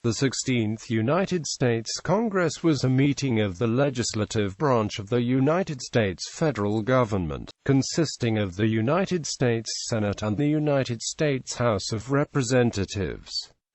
The 16th United States Congress was a meeting of the legislative branch of the United States federal government, consisting of the United States Senate and the United States House of Representatives.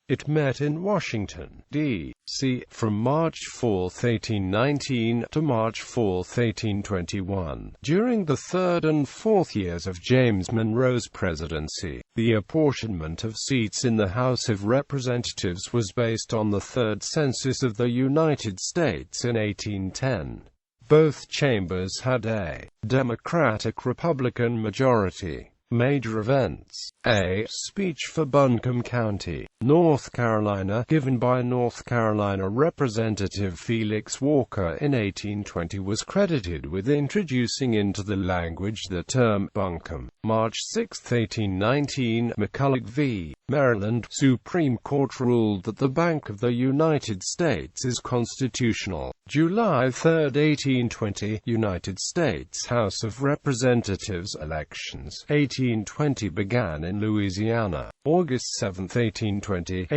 It met in Washington, D.C. from March 4, 1819 to March 4, 1821. During the third and fourth years of James Monroe's presidency, the apportionment of seats in the House of Representatives was based on the Third Census of the United States in 1810. Both chambers had a Democratic-Republican majority. Major events: a speech for Buncombe County, North Carolina, given by North Carolina Representative Felix Walker in 1820 was credited with introducing into the language the term Buncombe. March 6, 1819, McCulloch v. Maryland, Supreme Court ruled that the Bank of the United States is constitutional. July 3, 1820, United States House of Representatives elections. 1820 began in Louisiana. August 7, 1820,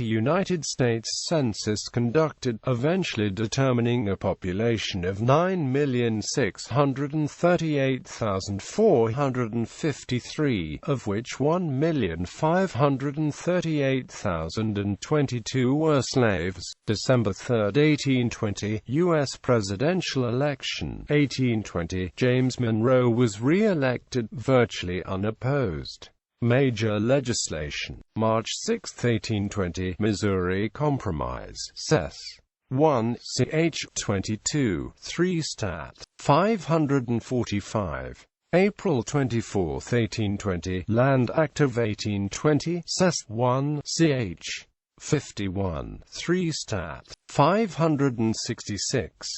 United States Census conducted, eventually determining a population of 9,638,453, of which 1,538,022 were slaves. December 3, 1820, U.S. presidential election. 1820, James Monroe was re-elected, virtually unopposed. Major legislation. March 6, 1820, Missouri Compromise. Sess. 1 ch. 22, 3 Stat. 545. April 24, 1820, Land Act of 1820, Sess. 1 ch. 51, 3 Stat. 566.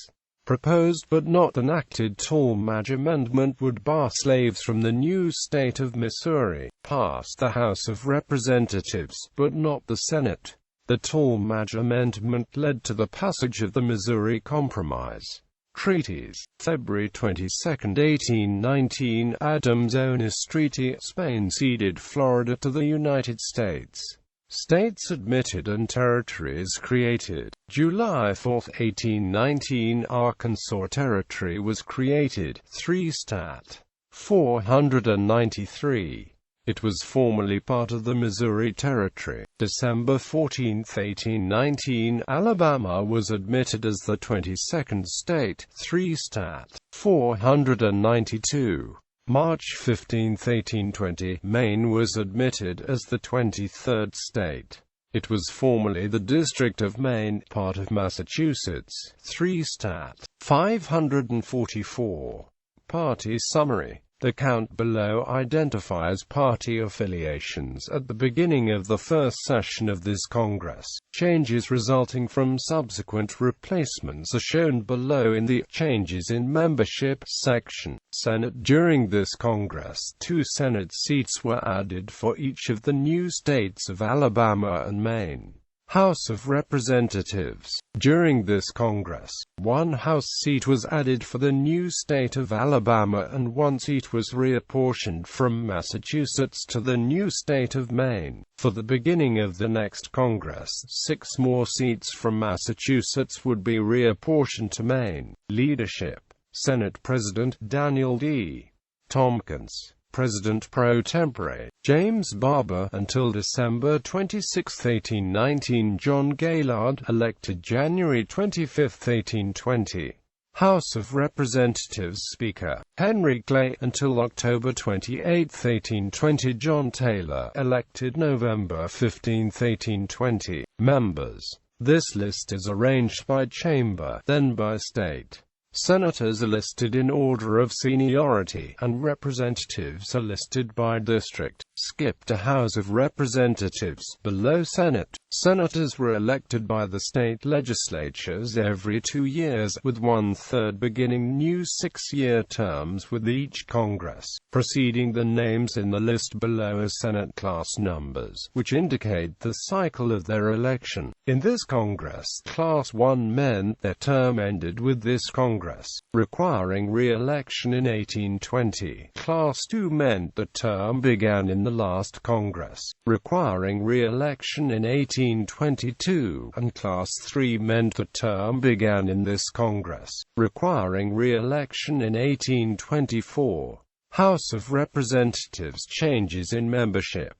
Proposed but not enacted Tallmadge Amendment would bar slaves from the new state of Missouri, passed the House of Representatives, but not the Senate. The Tallmadge Amendment led to the passage of the Missouri Compromise. Treaties. February 22, 1819, Adams-Onis Treaty. Spain ceded Florida to the United States. States admitted and territories created. July 4, 1819, Arkansas Territory was created. 3 Stat. 493. It was formerly part of the Missouri Territory. December 14, 1819, Alabama was admitted as the 22nd state. 3 Stat. 492. March 15, 1820, Maine was admitted as the 23rd state. It was formerly the District of Maine, part of Massachusetts. 3 Stat. 544. Party summary. The count below identifies party affiliations at the beginning of the first session of this Congress. Changes resulting from subsequent replacements are shown below in the Changes in Membership section. Senate. During this Congress, 2 Senate seats were added for each of the new states of Alabama and Maine. House of Representatives. During this Congress, 1 House seat was added for the new state of Alabama and 1 seat was reapportioned from Massachusetts to the new state of Maine. For the beginning of the next Congress, 6 more seats from Massachusetts would be reapportioned to Maine. Leadership. Senate President Daniel D. Tompkins. President pro tempore, James Barber, until December 26, 1819. John Gaylord, elected January 25, 1820. House of Representatives Speaker, Henry Clay, until October 28, 1820. John Taylor, elected November 15, 1820. Members. This list is arranged by chamber, then by state. Senators are listed in order of seniority, and representatives are listed by district. Skip to House of Representatives, below Senate. Senators were elected by the state legislatures every 2 years, with 1/3 beginning new 6-year terms with each Congress. Preceding the names in the list below are Senate class numbers, which indicate the cycle of their election. In this Congress, Class 1 men, their term ended with this Congress. Congress, requiring re-election in 1820. Class II meant the term began in the last Congress, requiring re-election in 1822, and Class III meant the term began in this Congress, requiring re-election in 1824. House of Representatives changes in membership.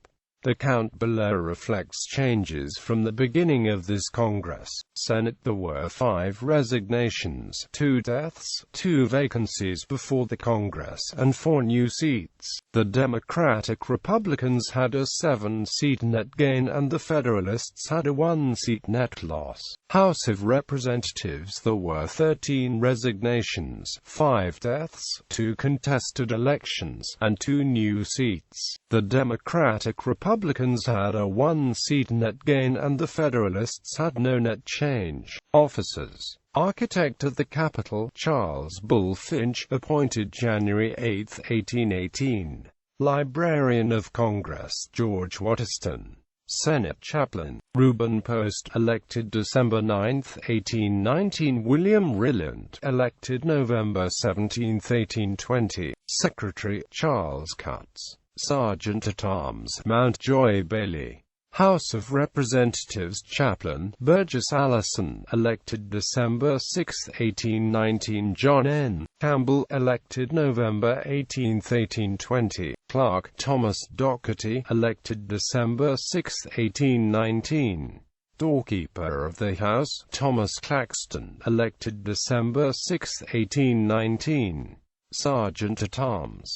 The count below reflects changes from the beginning of this Congress. Senate: there were 5 resignations, 2 deaths, 2 vacancies before the Congress, and 4 new seats. The Democratic Republicans had a 7-seat net gain and the Federalists had a 1-seat net loss. House of Representatives: there were 13 resignations, 5 deaths, 2 contested elections, and 2 new seats. The Democratic Republicans had a 1-seat net gain and the Federalists had no net change. Officers: Architect of the Capitol, Charles Bulfinch, appointed January 8, 1818. Librarian of Congress, George Waterston. Senate Chaplain, Reuben Post, elected December 9, 1819. William Rilland, elected November 17, 1820. Secretary, Charles Cutts. Sergeant-at-Arms, Mountjoy Bailey. House of Representatives Chaplain, Burgess Allison, elected December 6, 1819. John N. Campbell, elected November 18, 1820. Clerk, Thomas Doherty, elected December 6, 1819. Doorkeeper of the House, Thomas Claxton, elected December 6, 1819. Sergeant-at-Arms,